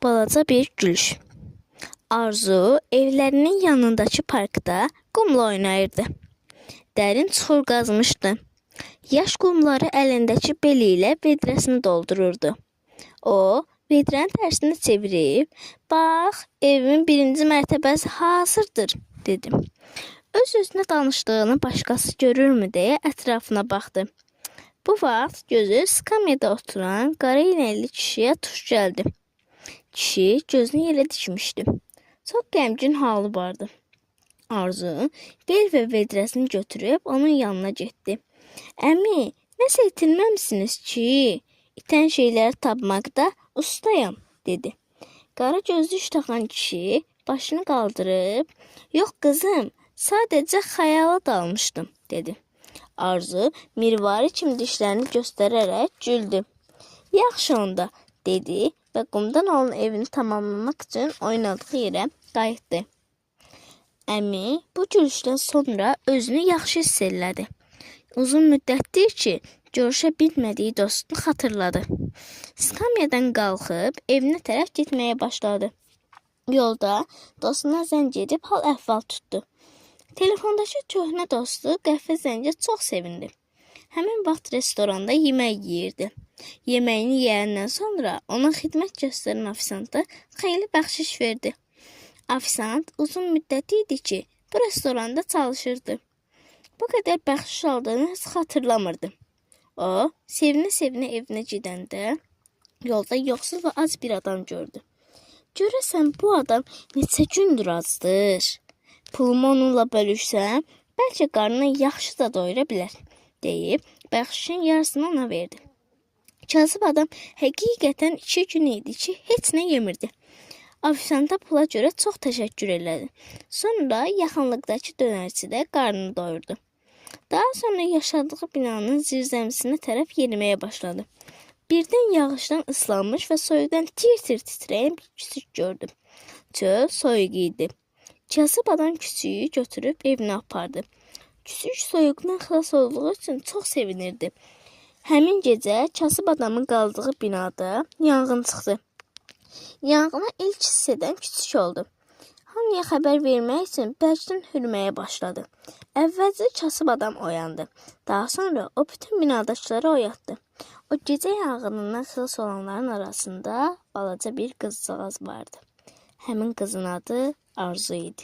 Balaca bir gülüş. Arzu evlərinin yanındakı parkda qumla oynayırdı. Dərin çuxur qazmışdı. Yaş qumları əlindəki beli ilə vedrəsini doldururdu. O, vedrəni tərsinə çevirib, bax, evimin birinci mərtəbəsi hazırdır, dedi. Öz-özünə danışdığını başqası görürmü deyə ətrafına baxdı. Bu vaxt gözü skamyada oturan qara inəkli kişiyə tuş gəldi. Kişi gözünü yerə dikmişdi. Çox qəmgin halı vardı. Arzu bel və vedrəsini götürüb onun yanına getdi. Əmi, nəsə itirməmisiniz ki, itən şeyləri tapmaqda ustayam, dedi. Qara gözlü iştaxan kişi başını qaldırıb, yox qızım, sadəcə xəyala dalmışdım, dedi. Arzu mirvari kimi dişlərini göstərərək güldü. Yaxşı onda, dedi və qumdan olan evini tamamlamaq üçün oynadığı yerə qayıtdı. Əmi bu gülüşdən sonra özünü yaxşı hiss elədi. Uzun müddətdir ki, görüşə bilmədiyi dostunu xatırladı. Skamyadan qalxıb evinə tərəf getməyə başladı. Yolda dostuna zəng edib hal əhval tutdu. Telefondakı köhnə dostu qəhvə zəngə çox sevindi. Həmin vaxt restoranda yemək yeyirdi. Yeməyini yeyəndən sonra ona xidmət göstərən ofisanta xeyli bəxşiş verdi. Ofisant uzun müddət idi ki, bu restoranda çalışırdı. Bu qədər bəxşiş aldığını heç xatırlamırdı. O, sevinə-sevinə evinə gedəndə yolda yoxsul və ac bir adam gördü. Görəsən bu adam neçə gündür acdır? Pulumu onunla bölüşsəm, bəlkə qarnına yaxşı da doyura bilər, deyib bəxşişin yarısını ona verdi. Kasıb adam həqiqətən 2 gün idi ki, heç nə yemirdi. Ofisanta pula görə çox təşəkkür elədi. Sonra yaxınlıqdakı dönərçidə qarnını doyurdu. Daha sonra yaşadığı binanın zirzəmisinə tərəf yeriməyə başladı. Birdən yağışdan ıslanmış və soyuqdan tir-tir titrəyən bir küçük gördü. Çöl soyuq idi. Kasıb adam küçüyü götürüb evinə apardı. Küçük soyuqdan xilas olduğu üçün çox sevinirdi. Həmin gecə kasıb adamın qaldığı binada yanğın çıxdı. Yanğına ilk hiss edən küçük oldu. Hamıya xəbər vermək üçün bərkdən hürməyə başladı. Əvvəlcə kasıb adam oyandı. Daha sonra o bütün binadakıları oyatdı. O gecə yanğınından xilas olanların arasında balaca bir qızcağaz vardı. Həmin qızın adı Arzu idi.